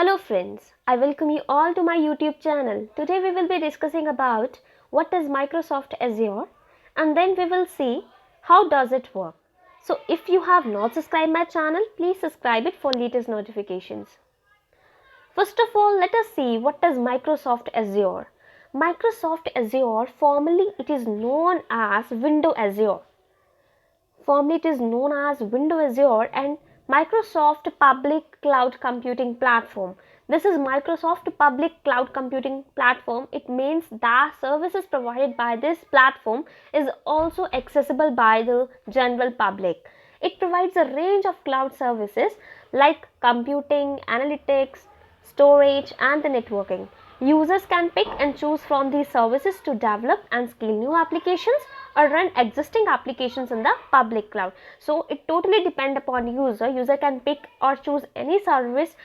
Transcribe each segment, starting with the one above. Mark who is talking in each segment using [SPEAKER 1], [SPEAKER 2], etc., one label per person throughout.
[SPEAKER 1] Hello friends, I welcome you all to my YouTube channel. Today we will be discussing about what is Microsoft Azure and then we will see how does it work. So if you have not subscribed my channel, please subscribe it for latest notifications. First of all, let us see what is Microsoft Azure. Microsoft Azure, formerly it is known as Windows Azure. Formerly it is known as Windows Azure and Microsoft Public Cloud Computing Platform. This is Microsoft Public Cloud Computing Platform. It means the services provided by this platform is also accessible by the general public. It provides a range of cloud services like computing, analytics, storage and the networking. Users can pick and choose from these services to develop and scale new applications or run existing applications in the public cloud. So it totally depends upon user. User can pick or choose any service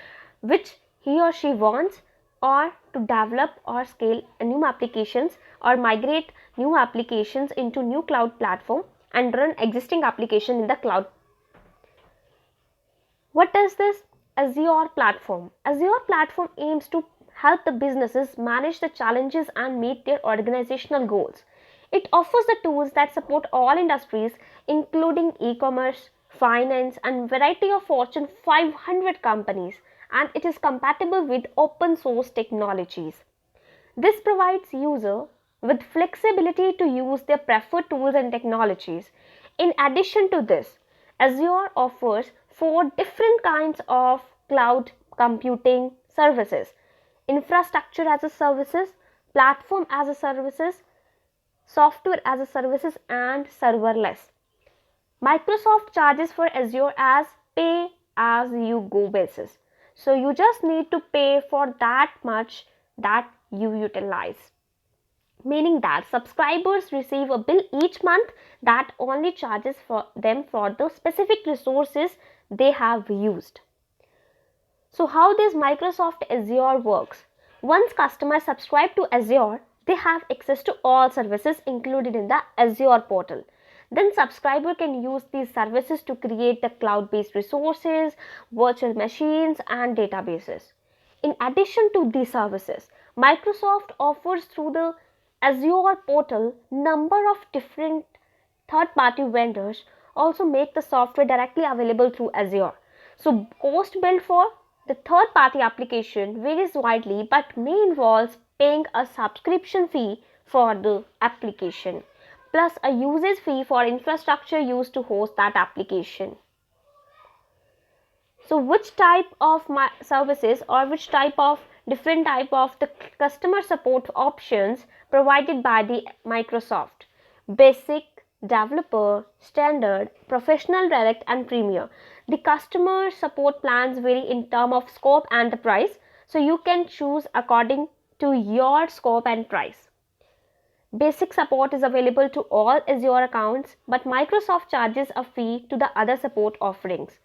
[SPEAKER 1] which he or she wants, or to develop or scale new applications or migrate new applications into new cloud platform and run existing application in the cloud. What is this Azure platform? Azure platform aims to help the businesses manage the challenges and meet their organizational goals. It offers the tools that support all industries, including e-commerce, finance, and variety of Fortune 500 companies, and it is compatible with open source technologies. This provides user with flexibility to use their preferred tools and technologies. In addition to this, Azure offers 4 different kinds of cloud computing services: infrastructure as a services, platform as a services, software as a services and serverless. Microsoft charges for Azure as pay as you go basis. So you just need to pay for that much that you utilize. Meaning that subscribers receive a bill each month that only charges for them for the specific resources they have used. So how this Microsoft Azure works? Once customers subscribe to Azure, they have access to all services included in the Azure portal. Then subscriber can use these services to create the cloud-based resources, virtual machines and databases. In addition to these services, Microsoft offers through the Azure portal number of different third-party vendors also make the software directly available through Azure. So cost billed for the third-party application varies widely but may involve paying a subscription fee for the application plus a usage fee for infrastructure used to host that application. So which type of services or which type of different type of the customer support options provided by the Microsoft? Basic, developer, standard, professional, direct and premier. The customer support plans vary in terms of scope and the price, so you can choose according to your scope and price. Basic support is available to all Azure accounts, but Microsoft charges a fee to the other support offerings.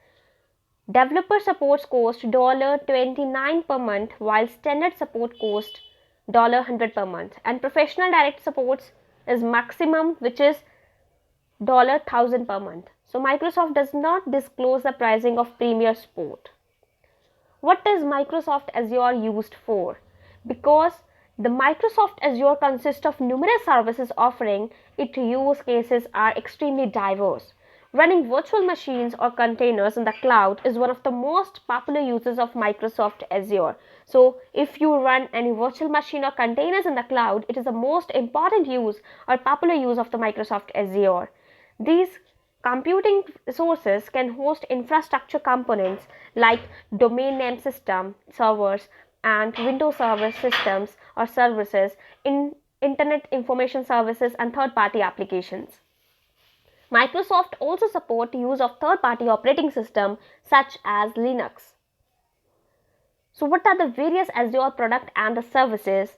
[SPEAKER 1] Developer supports cost $29 per month, while standard support cost $100 per month, and professional direct supports is maximum, which is $1,000 per month. So Microsoft does not disclose the pricing of premier support. What is Microsoft Azure used for? Because the Microsoft Azure consists of numerous services offering, its use cases are extremely diverse. Running virtual machines or containers in the cloud is one of the most popular uses of Microsoft Azure. So if you run any virtual machine or containers in the cloud, it is the most important use or popular use of the Microsoft Azure. These computing resources can host infrastructure components like domain name system, servers, and Windows Server systems or services, in Internet Information Services and third-party applications. Microsoft also supports use of third-party operating systems such as Linux. So what are the various Azure products and the services?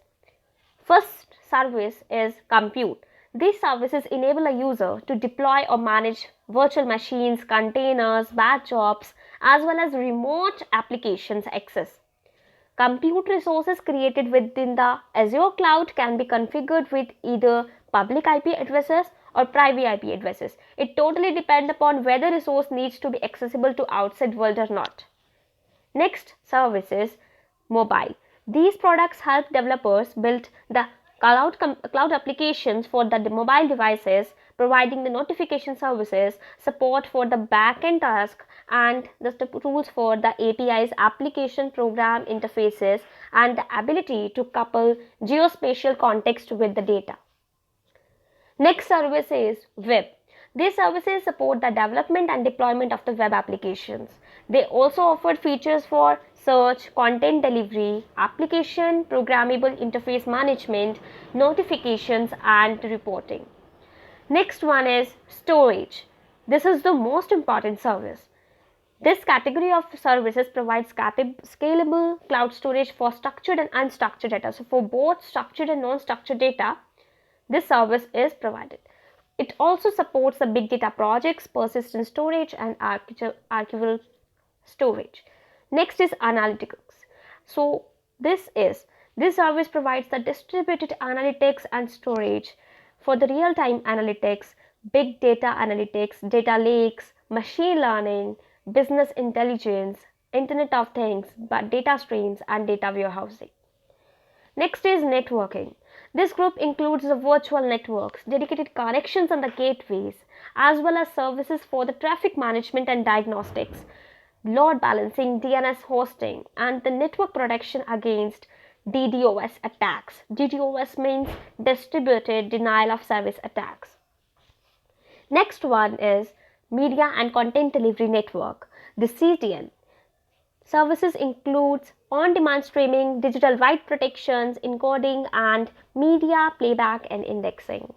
[SPEAKER 1] First service is compute. These services enable a user to deploy or manage virtual machines, containers, batch jobs, as well as remote applications access. Compute resources created within the Azure cloud can be configured with either public IP addresses or private IP addresses. It totally depends upon whether resource needs to be accessible to outside world or not. Next service is mobile. These products help developers build the cloud applications for the mobile devices, providing the notification services, support for the backend task, and the tools for the APIs, application program interfaces, and the ability to couple geospatial context with the data. Next service is web. These services support the development and deployment of the web applications. They also offer features for search, content delivery, application programmable interface management, notifications, and reporting. Next one is storage. This is the most important service. This category of services provides scalable cloud storage for structured and unstructured data. So for both structured and non-structured data, this service is provided. It also supports the big data projects, persistent storage, and archival storage. Next is analytics. So this service provides the distributed analytics and storage for the real-time analytics, big data analytics, data lakes, machine learning, business intelligence, Internet of Things, data streams, and data warehousing. Next is networking. This group includes the virtual networks, dedicated connections and the gateways, as well as services for the traffic management and diagnostics, load balancing, DNS hosting, and the network protection against DDoS attacks. DDoS means distributed denial of service attacks. Next one is media and content delivery network, the CDN. Services includes on-demand streaming, digital right protections, encoding, and media playback and indexing.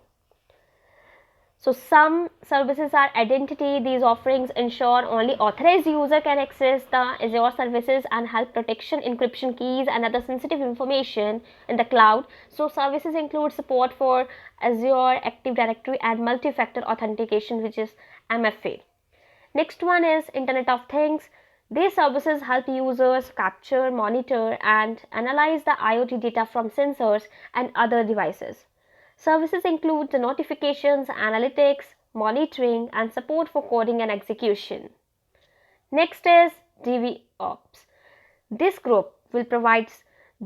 [SPEAKER 1] So some services are identity. These offerings ensure only authorized user can access the Azure services and help protection, encryption keys, and other sensitive information in the cloud. So services include support for Azure Active Directory and multi-factor authentication, which is MFA. Next one is Internet of Things. These services help users capture, monitor, and analyze the IoT data from sensors and other devices. Services include the notifications, analytics, monitoring, and support for coding and execution. Next is DevOps. This group will provide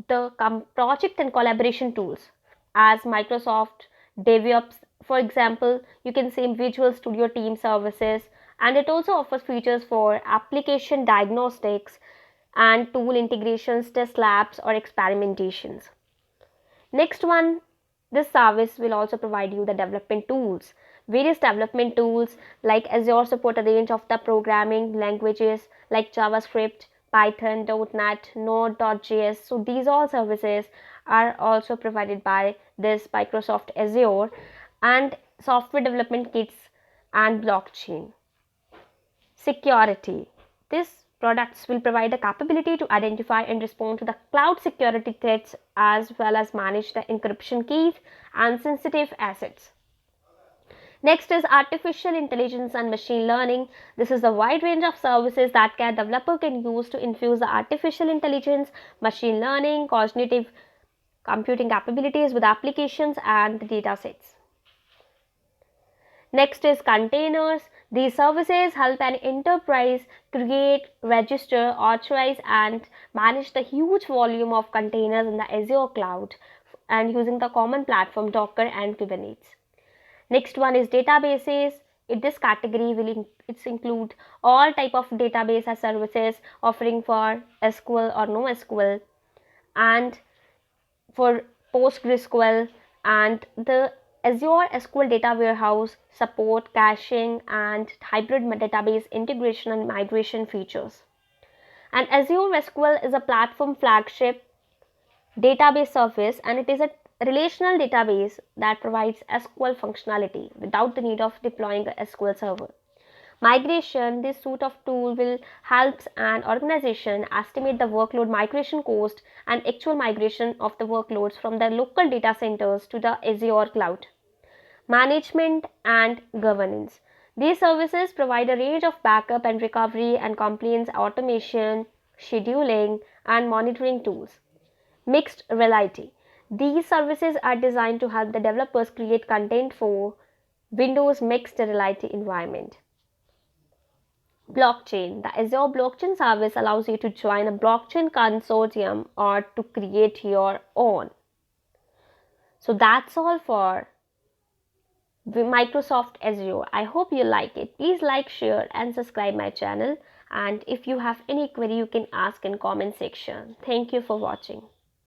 [SPEAKER 1] the project and collaboration tools as Microsoft DevOps. For example, you can see Visual Studio Team services, and it also offers features for application diagnostics and tool integrations, test labs, or experimentations. Next one, this service will also provide you the development tools. Various development tools like Azure support a range of the programming languages like JavaScript, Python, .NET, Node.js. So these all services are also provided by this Microsoft Azure, and software development kits and blockchain. Security. These products will provide the capability to identify and respond to the cloud security threats as well as manage the encryption keys and sensitive assets. Next is artificial intelligence and machine learning. This is a wide range of services that a developer can use to infuse the artificial intelligence, machine learning, cognitive computing capabilities with applications and data sets. Next is containers. These services help an enterprise create, register, authorize, and manage the huge volume of containers in the Azure cloud and using the common platform Docker and Kubernetes. Next one is databases. In this category will include all type of database as services offering for SQL or NoSQL and for PostgreSQL, and the Azure SQL Data Warehouse support caching and hybrid database integration and migration features. And Azure SQL is a platform flagship database service, and it is a relational database that provides SQL functionality without the need of deploying a SQL server. Migration. This suite of tools will help an organization estimate the workload migration cost and actual migration of the workloads from their local data centers to the Azure cloud. Management and governance. These services provide a range of backup and recovery and compliance automation, scheduling, and monitoring tools. Mixed reality. These services are designed to help the developers create content for Windows mixed reality environment. Blockchain. The Azure blockchain service allows you to join a blockchain consortium or to create your own. So that's all for Microsoft Azure. I hope you like it. Please like, share and subscribe my channel. And if you have any query, you can ask in comment section. Thank you for watching.